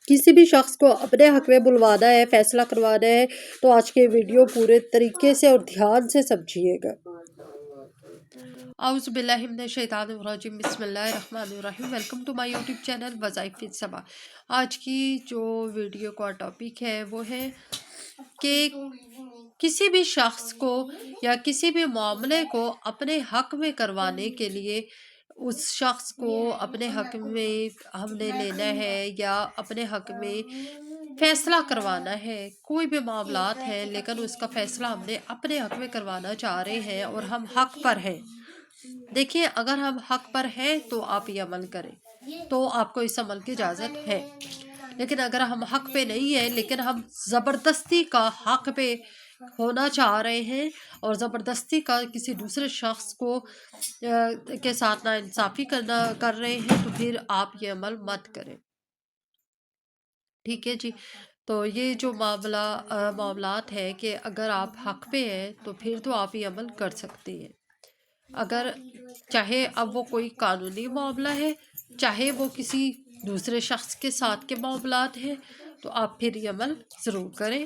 کسی بھی شخص کو اپنے حق میں بلوانا ہے، فیصلہ کروانا ہے تو آج کے ویڈیو پورے طریقے سے اور دھیان سے سمجھیے گا۔ اعوذ باللہ من الشیطان الرجیم، بسم اللہ الرحمن الرحیم۔ Welcome to my YouTube channel وظائف فی السماء۔ آج کی جو ویڈیو کا ٹاپک ہے وہ ہے کہ کسی بھی شخص کو یا کسی بھی معاملے کو اپنے حق میں کروانے کے لیے اس شخص کو اپنے حق میں ہم نے لینا ہے یا اپنے حق میں فیصلہ کروانا ہے۔ کوئی بھی معاملات ہے لیکن اس کا فیصلہ ہم نے اپنے حق میں کروانا چاہ رہے ہیں اور ہم حق پر ہیں۔ دیکھیے، اگر ہم حق پر ہیں تو آپ یہ عمل کریں تو آپ کو اس عمل کی اجازت ہے، لیکن اگر ہم حق پہ نہیں ہیں لیکن ہم زبردستی کا حق پہ ہونا چاہ رہے ہیں اور زبردستی کا کسی دوسرے شخص کو کے ساتھ ناانصافی کر رہے ہیں تو پھر آپ یہ عمل مت کریں، ٹھیک ہے جی۔ تو یہ جو معاملات ہے کہ اگر آپ حق پہ ہیں تو پھر تو آپ یہ عمل کر سکتے ہیں، اگر چاہے اب وہ کوئی قانونی معاملہ ہے چاہے وہ کسی دوسرے شخص کے ساتھ کے معاملات ہیں تو آپ پھر یہ عمل ضرور کریں۔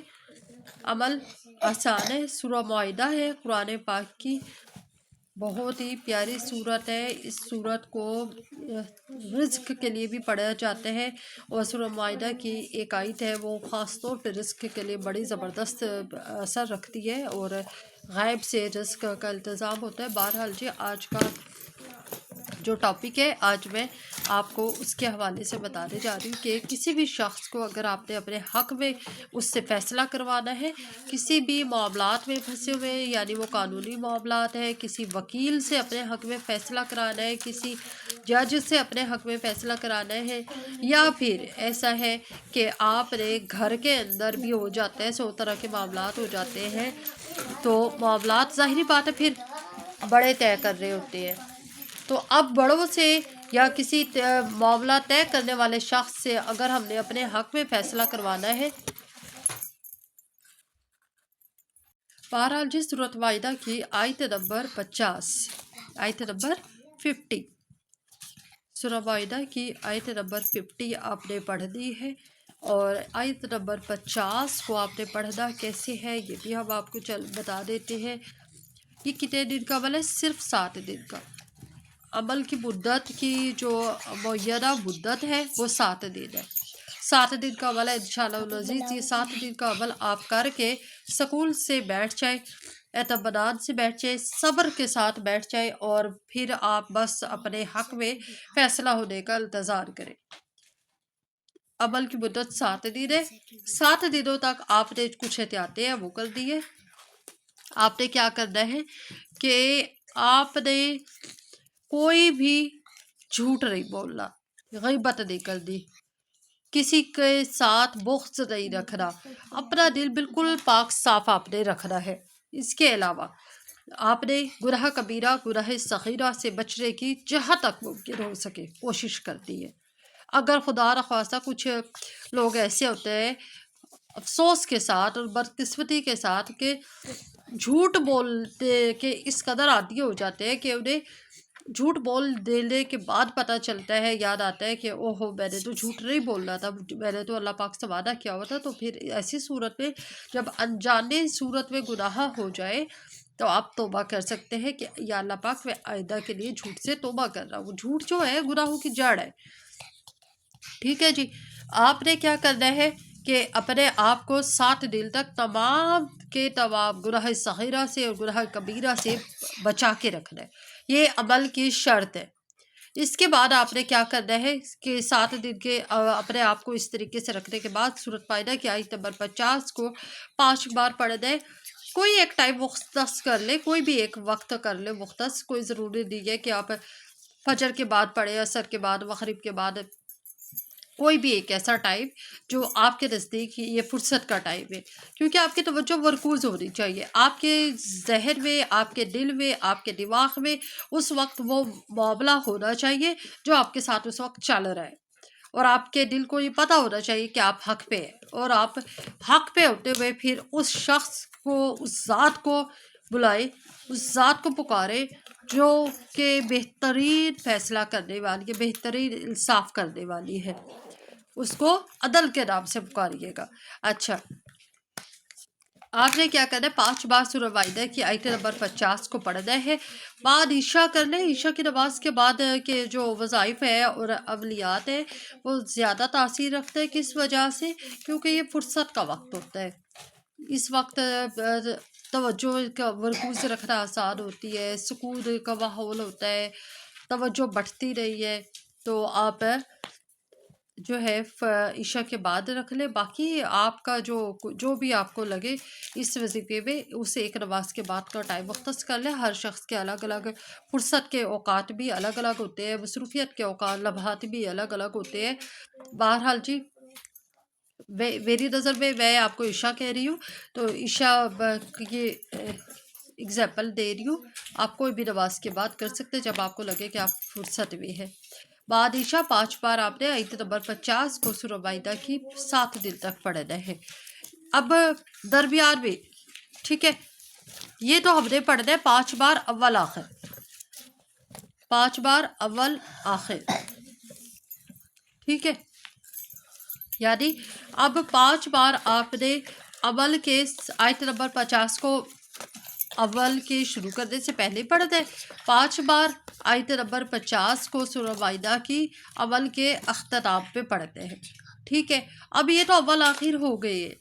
عمل آسان ہے، سورہ معاہدہ ہے قرآن پاک کی، بہت ہی پیاری صورت ہے۔ اس صورت کو رزق کے لیے بھی پڑھا جاتا ہے اور سورہ معاہدہ کی ایک آیت ہے وہ خاص طور پہ رزق کے لیے بڑی زبردست اثر رکھتی ہے اور غیب سے رزق کا التزام ہوتا ہے۔ بہرحال جی، آج کا جو ٹاپک ہے آج میں آپ کو اس کے حوالے سے بتانے جا رہی ہوں کہ کسی بھی شخص کو اگر آپ نے اپنے حق میں اس سے فیصلہ کروانا ہے، کسی بھی معاملات میں پھنسے ہوئے یعنی وہ قانونی معاملات ہے، کسی وکیل سے اپنے حق میں فیصلہ کرانا ہے، کسی جج سے اپنے حق میں فیصلہ کرانا ہے، یا پھر ایسا ہے کہ آپ نے گھر کے اندر بھی ہو جاتا ہے، 100 طرح کے معاملات ہو جاتے ہیں، تو معاملات ظاہری بات ہے پھر بڑے طے کر رہے ہوتے ہیں، تو اب بڑوں سے یا کسی معاملہ طے کرنے والے شخص سے اگر ہم نے اپنے حق میں فیصلہ کروانا ہے، بہرحال جی سورۃ معاہدہ کی آیت نمبر 50، آیت نمبر 50، سورۃ معاہدہ کی آیت نمبر 50 آپ نے پڑھنی ہے، اور آیت نمبر 50 کو آپ نے پڑھنا کیسے ہے یہ بھی ہم آپ کو بتا دیتے ہیں۔ یہ کتنے دن کا عمل ہے؟ صرف 7 دن کا عمل کی مدت کی جو معینہ مدت ہے وہ 7 دن ہے، 7 دن کا عمل ہے انشاءاللہ العزیز۔ یہ 7 دن کا عمل آپ کر کے سکون سے بیٹھ جائیں، اطمینان سے بیٹھ جائیں، صبر کے ساتھ بیٹھ جائیں، اور پھر آپ بس اپنے حق میں فیصلہ ہونے کا انتظار کریں۔ عمل کی مدت 7 دن ہے، 7 دنوں تک آپ نے کچھ احتیاطیں ہیں وہ کر دی ہے۔ آپ نے کیا کرنا ہے کہ آپ نے کوئی بھی جھوٹ نہیں بولنا، غیبت نہیں کرنی، کسی کے ساتھ بغض نہیں رکھنا، اپنا دل بالکل پاک صاف آپ نے رکھنا ہے۔ اس کے علاوہ آپ نے گناہ کبیرہ گناہ صغیرہ سے بچنے کی جہاں تک ممکن ہو سکے کوشش کرتی ہے۔ اگر خدا نخواستہ کچھ لوگ ایسے ہوتے ہیں افسوس کے ساتھ اور بدقسمتی کے ساتھ کہ جھوٹ بولتے کہ اس قدر عادی ہو جاتے ہیں کہ انہیں جھوٹ بول دینے کے بعد پتہ چلتا ہے، یاد آتا ہے کہ اوہو میں نے تو جھوٹ نہیں بولنا تھا، میں نے تو اللہ پاک سے وعدہ کیا ہوا تھا، تو پھر ایسی صورت میں جب انجانے صورت میں گناہ ہو جائے تو آپ توبہ کر سکتے ہیں کہ یا اللہ پاک میں آئندہ کے لیے جھوٹ سے توبہ کر رہا ہوں۔ جھوٹ جو ہے گناہوں کی جڑ ہے، ٹھیک ہے جی۔ آپ نے کیا کرنا ہے کہ اپنے آپ کو 7 دن تک تمام کے تمام گناہ صغیرہ سے اور گناہ کبیرہ سے بچا کے رکھنا ہے، یہ عمل کی شرط ہے۔ اس کے بعد آپ نے کیا کرنا ہے کہ 7 دن کے اپنے آپ کو اس طریقے سے رکھنے کے بعد سورۃ معاہدہ کی آیت نمبر 50 کو 5 بار پڑھنا ہے۔ کوئی ایک ٹائم مختص کر لے، کوئی بھی ایک وقت کر لے مختص، کوئی ضروری نہیں ہے کہ آپ فجر کے بعد پڑھیں، عصر کے بعد، مغرب کے بعد، کوئی بھی ایک ایسا ٹائم جو آپ کے نزدیک یہ فرصت کا ٹائم ہے، کیونکہ آپ کی توجہ مرکوز ہونی چاہیے، آپ کے ذہن میں، آپ کے دل میں، آپ کے دماغ میں اس وقت وہ معاملہ ہونا چاہیے جو آپ کے ساتھ اس وقت چل رہا ہے، اور آپ کے دل کو یہ پتہ ہونا چاہیے کہ آپ حق پہ ہیں، اور آپ حق پہ ہوتے ہوئے پھر اس شخص کو، اس ذات کو بلائے، اس ذات کو پکارے جو کہ بہترین فیصلہ کرنے والی ہے، بہترین انصاف کرنے والی ہے، اس کو عدل کے نام سے پکاریے گا۔ اچھا، آپ نے کیا کرنا ہے، 5 بار سورہ مائدہ کی آیت نمبر 50 کو پڑھنا ہے، بعد عشاء کر لیں۔ عشاء کی نماز کے بعد کے جو وظائف ہے اور عملیات ہے وہ زیادہ تاثیر رکھتے ہیں۔ کس وجہ سے؟ کیونکہ یہ فرصت کا وقت ہوتا ہے، اس وقت توجہ کا مرکوز رکھنا آسان ہوتی ہے، سکون کا ماحول ہوتا ہے، توجہ بڑھتی رہی ہے، تو آپ جو ہے عشاء کے بعد رکھ لیں۔ باقی آپ کا جو بھی آپ کو لگے اس وظیفے میں، اس ایک نماز کے بعد کا ٹائم مختص کر لیں۔ ہر شخص کے الگ الگ فرصت کے اوقات بھی الگ الگ ہوتے ہیں، مصروفیت کے اوقات لمحات بھی الگ الگ ہوتے ہیں۔ بہرحال جی، میری نظر میں آپ کو عشاء کہہ رہی ہوں، تو عشاء کی اگزامپل دے رہی ہوں۔ آپ کوئی بھی نماز کے بعد کر سکتے جب آپ کو لگے کہ آپ فرصت میں ہے۔ بعد عشاء 5 بار آپ نے آیت نمبر 50 کو سورہ مائدہ کی 7 دن تک پڑھنا ہے۔ اب درمیان میں، ٹھیک ہے، یہ تو ہم نے پڑھنا ہے 5 بار اول آخر، 5 بار اول آخر، ٹھیک ہے، یعنی اب 5 بار آپ نے اول کے آیت نمبر 50 کو اول کے شروع کرنے سے پہلے پڑھنا ہے، 5 بار آیت نمبر 50 کو سورہ مائدہ کی اول کے اختتام پہ پڑھتے ہیں، ٹھیک ہے۔ اب یہ تو اول آخر ہو گئے ہیں،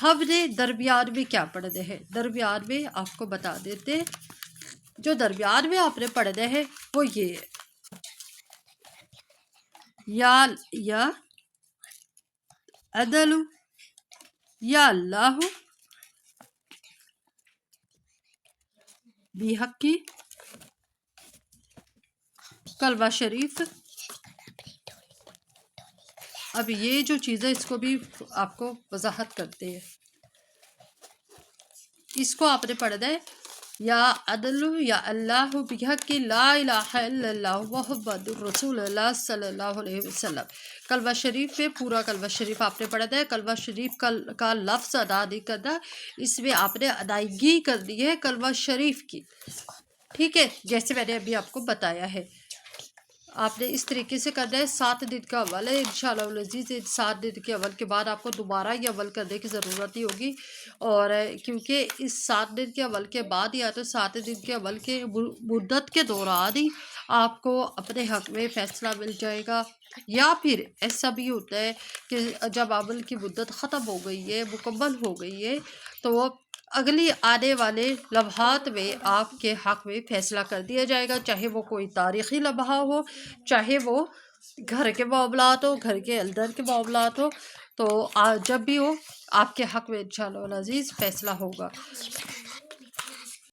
ہم نے درمیان میں کیا پڑھنے ہیں؟ درمیان میں آپ کو بتا دیتے، جو درمیان میں آپ نے پڑھنے ہیں وہ یہ ہے، یا عدل یا اللہ بحقی، کلمہ شریف۔ اب یہ جو چیزیں اس کو بھی آپ کو وضاحت کرتے ہیں، اس کو آپ نے پڑھنا ہے، یا عدل یا اللہ بحقی لا الہ الا اللہ محمد رسول اللہ صلی اللہ علیہ وسلم۔ کلمہ شریف میں پورا کلمہ شریف آپ نے پڑھنا ہے، کلمہ شریف کا لفظ ادا نہیں کرنا، اس میں آپ نے ادائیگی کرنی ہے کلمہ شریف کی، ٹھیک ہے، جیسے میں نے ابھی آپ کو بتایا ہے۔ آپ نے اس طریقے سے کرنا ہے۔ 7 دن کا اول ہے انشاءاللہ العزیز، 7 دن کے اول کے بعد آپ کو دوبارہ یہ اول کرنے کی ضرورت ہی ہوگی، اور کیونکہ اس 7 دن کے اول کے بعد یا تو 7 دن کے اول کے مدت کے دوران ہی آپ کو اپنے حق میں فیصلہ مل جائے گا، یا پھر ایسا بھی ہوتا ہے کہ جب عمل کی مدت ختم ہو گئی ہے، مکمل ہو گئی ہے، تو اگلی آنے والے لمحات میں آپ کے حق میں فیصلہ کر دیا جائے گا، چاہے وہ کوئی تاریخی لمحہ ہو، چاہے وہ گھر کے معاملات ہو، گھر کے اندر کے معاملات ہو، تو جب بھی ہو آپ کے حق میں انشاءاللہ العزیز فیصلہ ہوگا۔